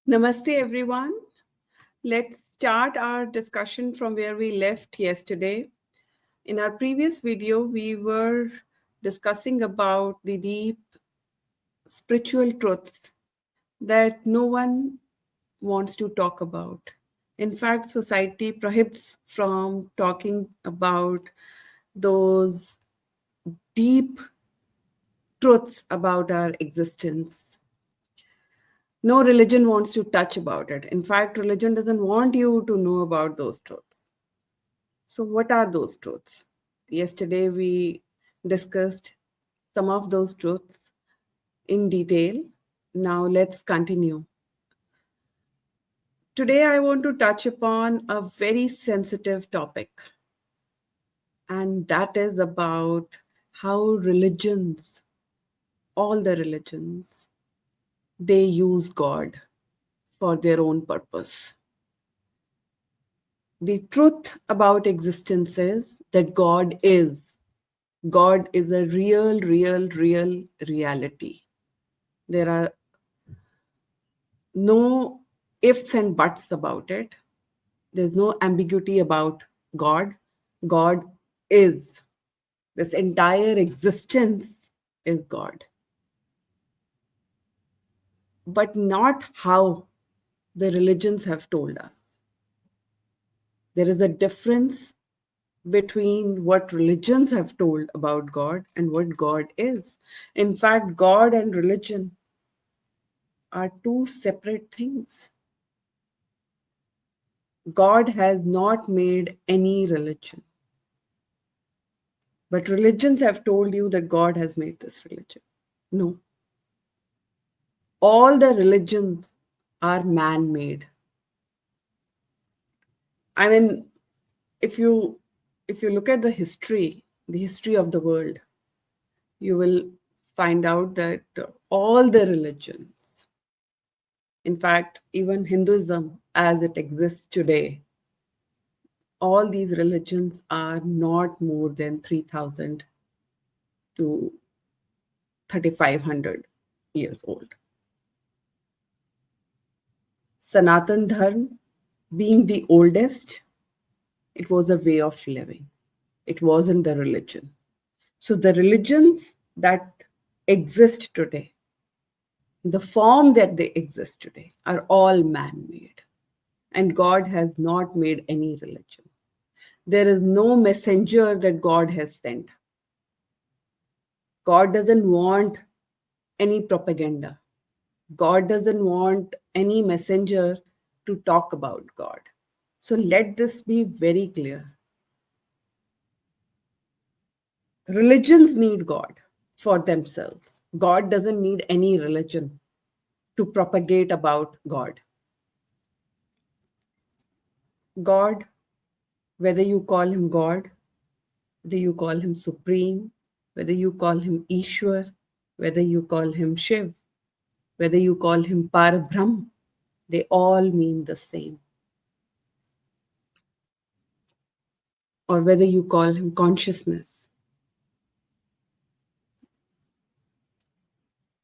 Namaste, everyone. Let's start our discussion from where we left yesterday. In our previous video, we were discussing about the deep spiritual truths that no one wants to talk about. In fact, society prohibits from talking about those deep truths about our existence. No religion wants to touch about it. In fact, religion doesn't want you to know about those truths. So, what are those truths? Yesterday, we discussed some of those truths in detail. Now, let's continue. Today, I want to touch upon a very sensitive topic, and that is about how religions, all the religions, they use God for their own purpose. The truth about existence is that God is. God is a real reality. There are no ifs and buts about it. There's no ambiguity about God. God is. This entire existence is God. But not how the religions have told us. There is a difference between what religions have told about God and what God is. In fact, God and religion are two separate things. God has not made any religion. But religions have told you that God has made this religion. No. All the religions are man-made. I mean, if you look at the history of the world, you will find out that all the religions, in fact, even Hinduism as it exists today, all these religions are not more than 3,000 to 3,500 years old. Sanatan Dharma, being the oldest, it was a way of living. It wasn't the religion. So the religions that exist today, the form that they exist today, are all man-made. And God has not made any religion. There is no messenger that God has sent. God doesn't want any propaganda. God doesn't want any messenger to talk about God. So let this be very clear. Religions need God for themselves. God doesn't need any religion to propagate about God. God, whether you call him God, whether you call him Supreme, whether you call him Ishwar, whether you call him Shiv, whether you call him Parabrahm, they all mean the same. Or whether you call him consciousness.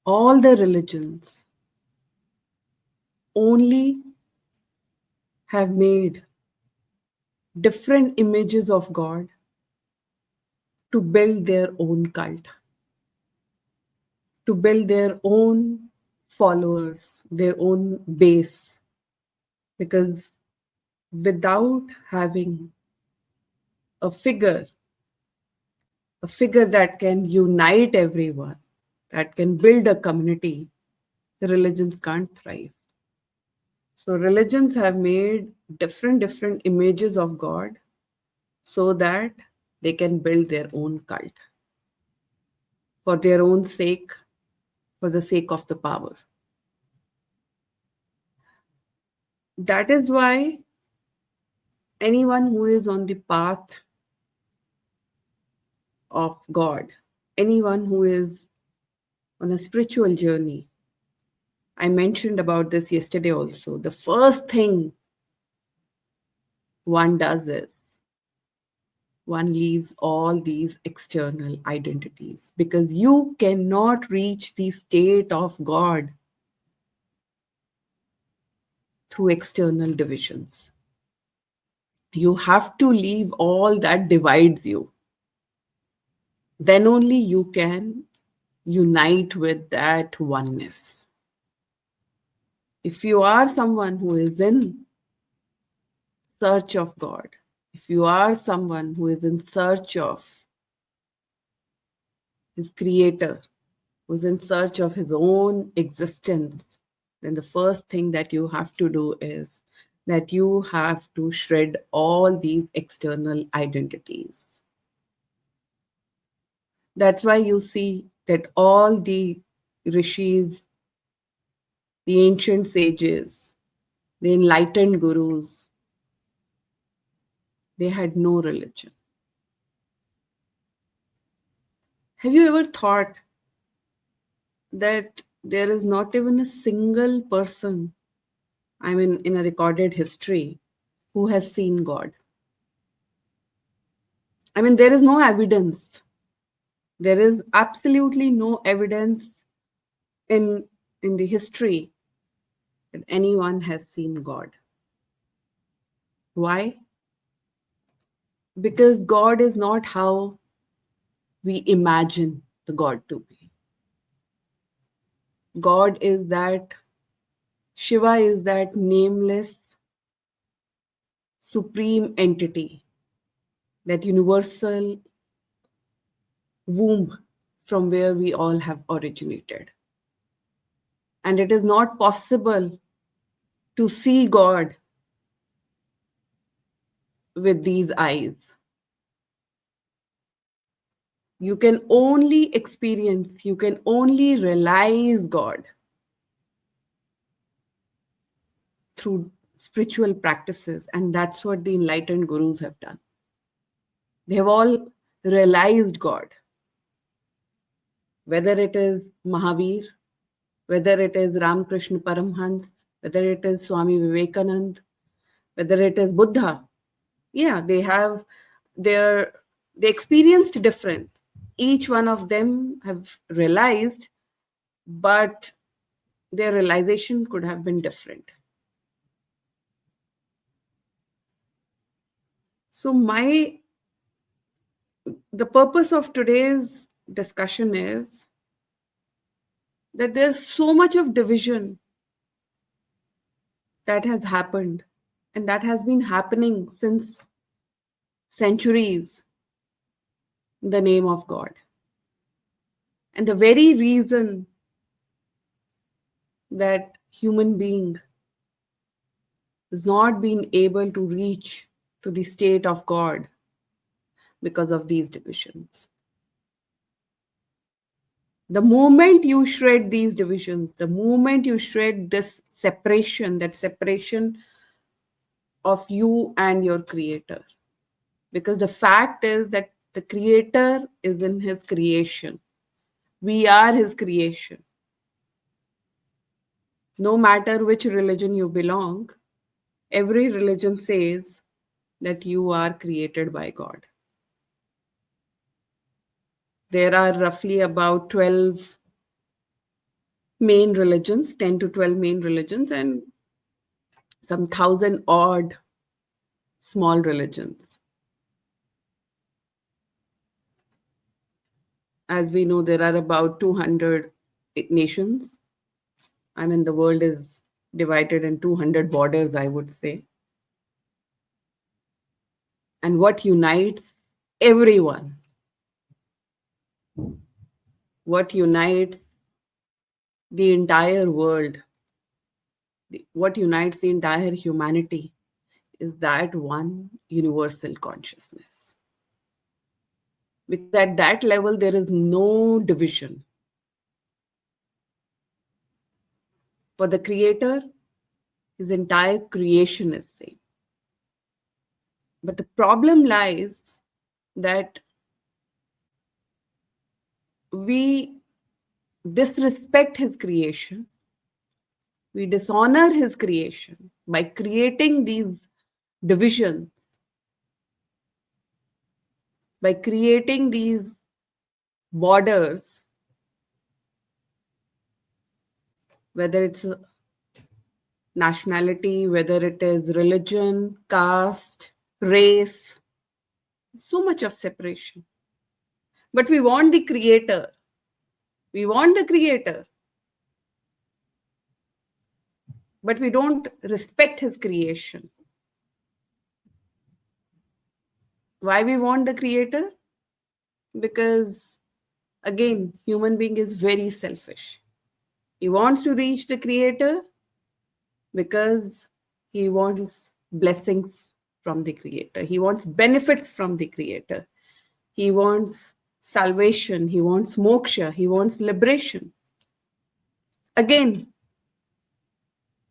All the religions only have made different images of God to build their own cult, to build their own followers, their own base. Because without having a figure that can unite everyone, that can build a community, religions can't thrive. So religions have made different images of God so that they can build their own cult for their own sake, for the sake of the power. That is why anyone who is on the path of God, anyone who is on a spiritual journey, I mentioned about this yesterday also. The first thing one does is one leaves all these external identities, because you cannot reach the state of God through external divisions. You have to leave all that divides you. Then only you can unite with that oneness. If you are someone who is in search of God, if you are someone who is in search of his creator, who's in search of his own existence, then the first thing that you have to do is that you have to shred all these external identities. That's why you see that all the rishis, the ancient sages, the enlightened gurus, they had no religion. Have you ever thought that there is not even a single person, I mean, in a recorded history, who has seen God? I mean, there is no evidence. There is absolutely no evidence in, in the history that anyone has seen God. Why? Because God is not how we imagine the God to be. God is that, Shiva is that nameless, supreme entity, that universal womb from where we all have originated. And it is not possible to see God with these eyes. You can only experience, you can only realize God through spiritual practices. And that's what the enlightened gurus have done. They have all realized God. Whether it is Mahavir, whether it is Ramakrishna Paramhans, whether it is Swami Vivekanand, whether it is Buddha, yeah, they experienced different. Each one of them have realized, but their realization could have been different. So the purpose of today's discussion is that there's so much of division that has happened and that has been happening since centuries in the name of God. And the very reason that human being has not been able to reach to the state of God because of these divisions. The moment you shred these divisions, the moment you shred this separation, that separation of you and your creator, because the fact is that the creator is in his creation. We are his creation. No matter which religion you belong, every religion says that you are created by God. There are roughly about 12 main religions, 10 to 12 main religions, and some 1,000 odd small religions. As we know, there are about 200 nations. I mean, the world is divided in 200 borders, I would say. And what unites everyone, what unites the entire world, what unites the entire humanity is that one universal consciousness. Because at that level, there is no division. For the creator, his entire creation is same. But the problem lies that we disrespect his creation, we dishonor his creation by creating these divisions, by creating these borders, whether it's nationality, whether it is religion, caste, race, so much of separation. But we want the creator. We want the creator, but we don't respect his creation. Why we want the creator? Because again, human being is very selfish. He wants to reach the creator because he wants blessings from the creator. He wants benefits from the creator. He wants salvation. He wants moksha. He wants liberation. Again,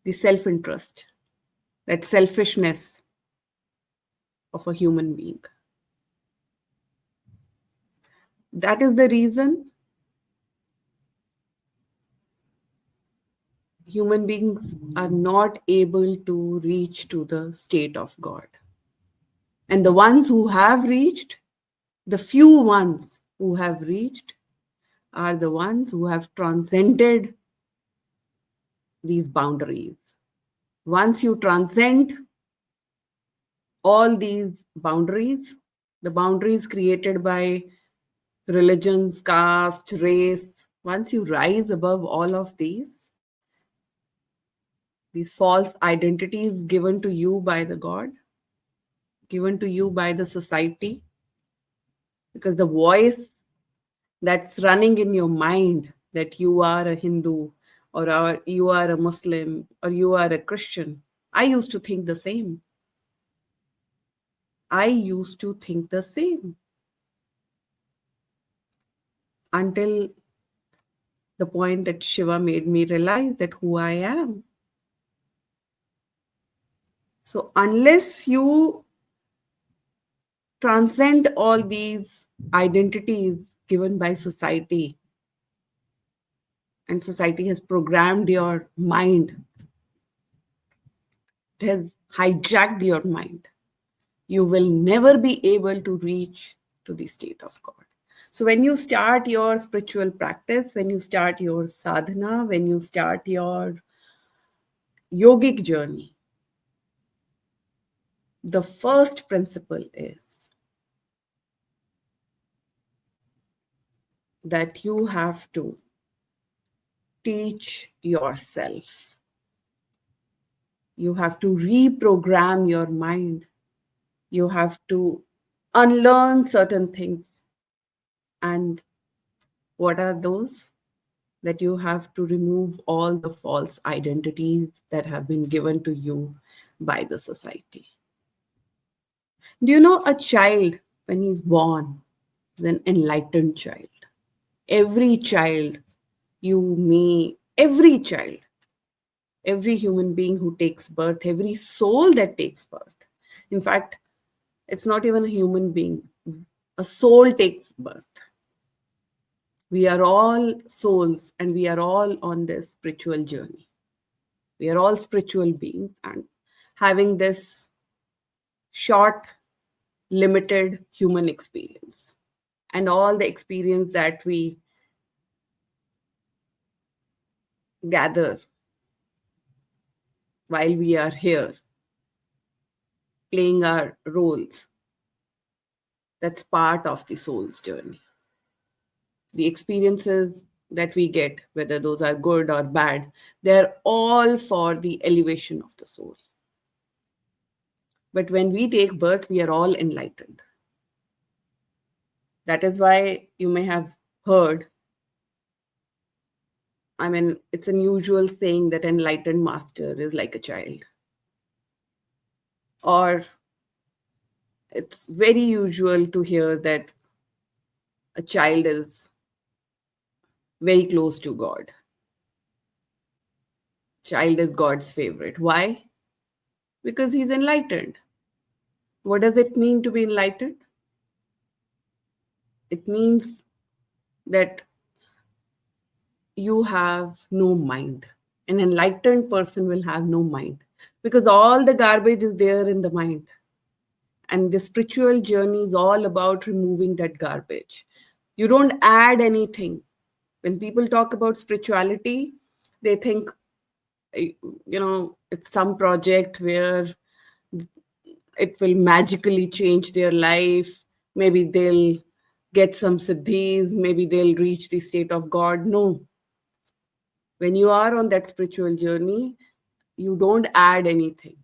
the self-interest, that selfishness of a human being. That is the reason human beings are not able to reach to the state of God. And the ones who have reached, the few ones who have reached, are the ones who have transcended these boundaries. Once you transcend all these boundaries, the boundaries created by religions, caste, race, once you rise above all of these false identities given to you by the God, given to you by the society, because the voice that's running in your mind that you are a Hindu or you are a Muslim or you are a Christian. I used to think the same. I used to think the same until the point that Shiva made me realize that who I am. So unless you transcend all these identities given by society, and society has programmed your mind, it has hijacked your mind, you will never be able to reach to the state of God. So when you start your spiritual practice, when you start your sadhana, when you start your yogic journey, the first principle is that you have to teach yourself. You have to reprogram your mind. You have to unlearn certain things. And what are those? That you have to remove all the false identities that have been given to you by the society. Do you know a child, when he's born, is an enlightened child? Every child, you, me, every child, every human being who takes birth, every soul that takes birth. In fact, it's not even a human being, a soul takes birth. We are all souls and we are all on this spiritual journey. We are all spiritual beings and having this short, limited human experience. And all the experience that we gather while we are here, playing our roles, that's part of the soul's journey. The experiences that we get, whether those are good or bad, they're all for the elevation of the soul. But when we take birth, we are all enlightened. That is why you may have heard, I mean, it's an usual saying that enlightened master is like a child. Or it's very usual to hear that a child is very close to God. Child is God's favorite. Why? Because he's enlightened. What does it mean to be enlightened? It means that you have no mind. An enlightened person will have no mind because all the garbage is there in the mind. And the spiritual journey is all about removing that garbage. You don't add anything. When people talk about spirituality, they think it's some project where it will magically change their life. Maybe they'll get some siddhis, maybe they'll reach the state of God. No, when you are on that spiritual journey, you don't add anything,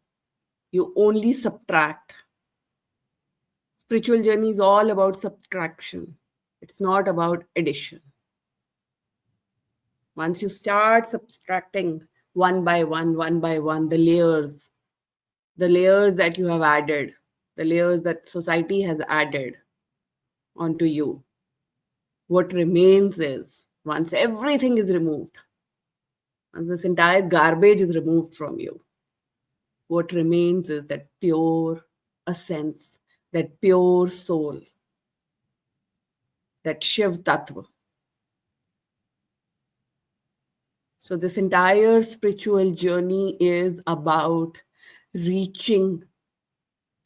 you only subtract. Spiritual journey is all about subtraction, it's not about addition. Once you start subtracting one by one, the layers that you have added, the layers that society has added onto you, what remains is, once everything is removed, once this entire garbage is removed from you, what remains is that pure essence, that pure soul, that Shiv Tattva. So, this entire spiritual journey is about reaching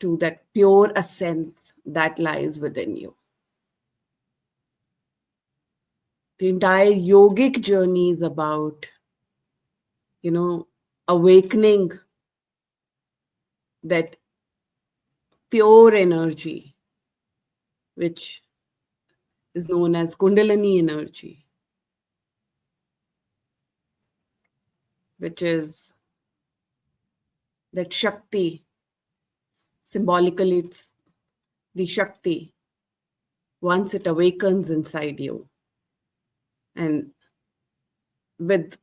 to that pure essence that lies within you. The entire yogic journey is about, awakening that pure energy, which is known as Kundalini energy, which is that Shakti. Symbolically, it's the Shakti. Once it awakens inside you, and with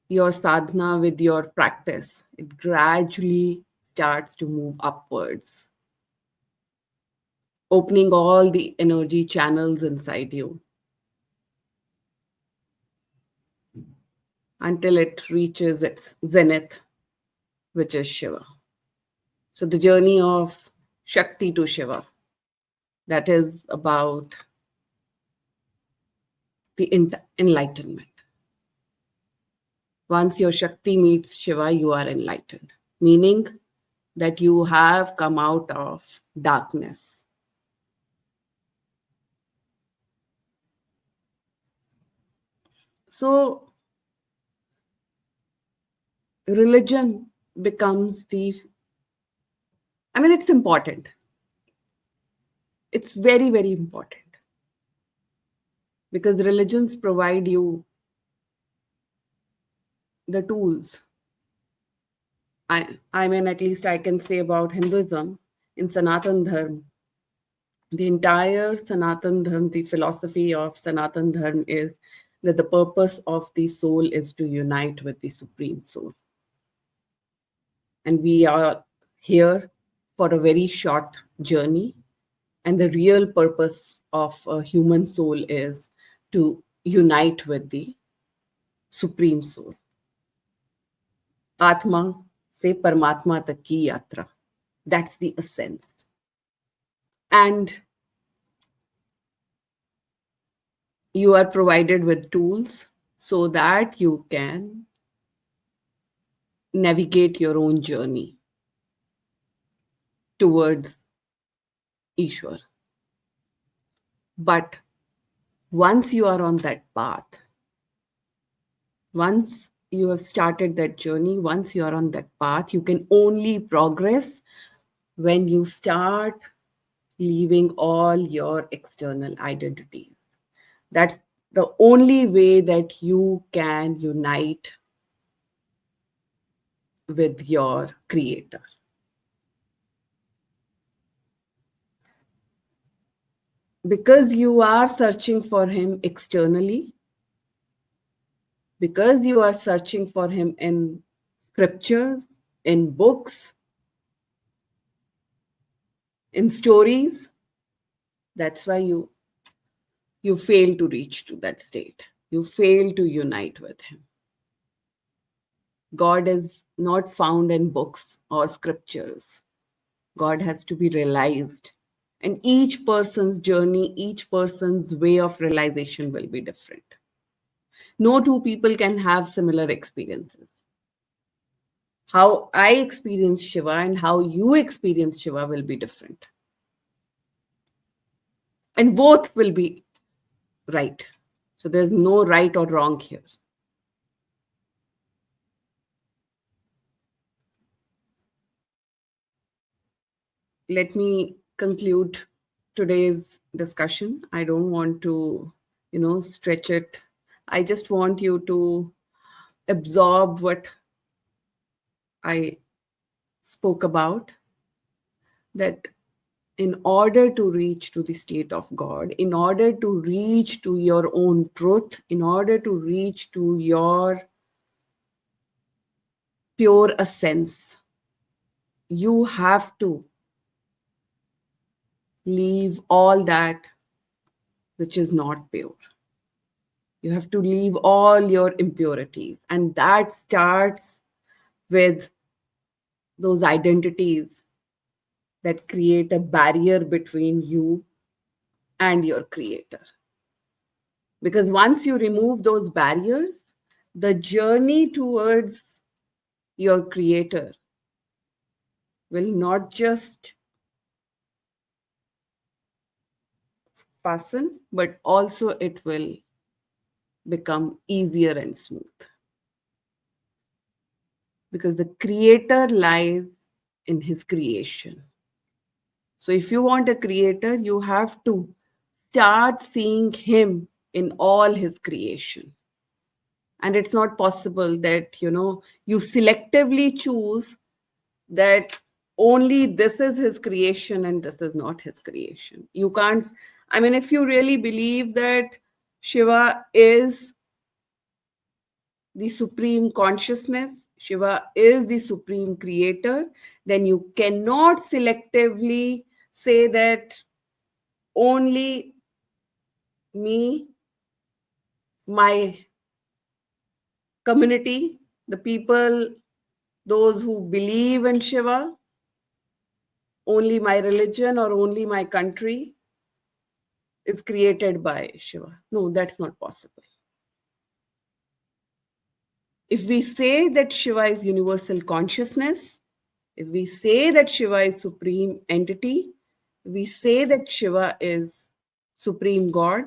your sadhana, with your practice, it gradually starts to move upwards, opening all the energy channels inside you until it reaches its zenith, which is Shiva. So the journey of Shakti to Shiva, that is about the enlightenment. Once your Shakti meets Shiva, you are enlightened, meaning that you have come out of darkness. So religion becomes it's important. It's very, very important. Because religions provide you the tools. At least I can say about Hinduism, in Sanatan Dharma, the entire Sanatan Dharma, the philosophy of Sanatan Dharma is that the purpose of the soul is to unite with the Supreme Soul. And we are here for a very short journey. And the real purpose of a human soul is to unite with the Supreme Soul. Atma se Paramatma tak ki yatra. That's the essence. And you are provided with tools so that you can navigate your own journey towards Ishwar. But once you are on that path, once you have started that journey, once you are on that path, you can only progress when you start leaving all your external identities. That's the only way that you can unite with your creator. Because you are searching for him externally, because you are searching for him in scriptures, in books, in stories, that's why you fail to reach to that state. You fail to unite with him. God is not found in books or scriptures. God has to be realized. And each person's journey, each person's way of realization will be different. No two people can have similar experiences. How I experience Shiva and how you experience Shiva will be different. And both will be right. So there's no right or wrong here. let me conclude today's discussion. I don't want to, stretch it. I just want you to absorb what I spoke about, that in order to reach to the state of God, in order to reach to your own truth, in order to reach to your pure essence, you have to leave all that which is not pure. You have to leave all your impurities. And that starts with those identities that create a barrier between you and your creator. Because once you remove those barriers, the journey towards your creator will not just fasten, but also it will become easier and smooth. Because the creator lies in his creation. So if you want a creator, you have to start seeing him in all his creation. And it's not possible that, you selectively choose that only this is his creation and this is not his creation. You can't, I mean, if you really believe that Shiva is the supreme consciousness, Shiva is the supreme creator, then you cannot selectively say that only me, my community, the people, those who believe in Shiva, only my religion or only my country is created by Shiva. No, that's not possible. If we say that Shiva is universal consciousness, if we say that Shiva is supreme entity, we say that Shiva is supreme God,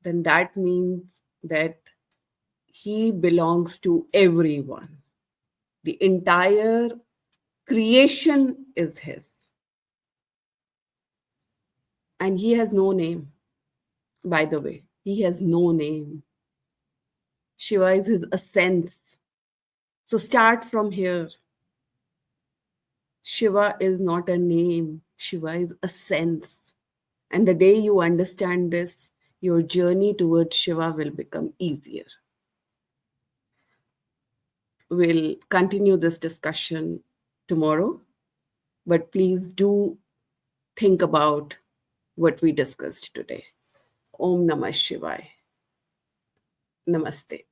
then that means that he belongs to everyone. The entire creation is his. And he has no name, by the way. He has no name. Shiva is his essence. So start from here. Shiva is not a name. Shiva is a sense. And the day you understand this, your journey towards Shiva will become easier. We'll continue this discussion tomorrow, but please do think about what we discussed today. Om Namah Shivaya. Namaste.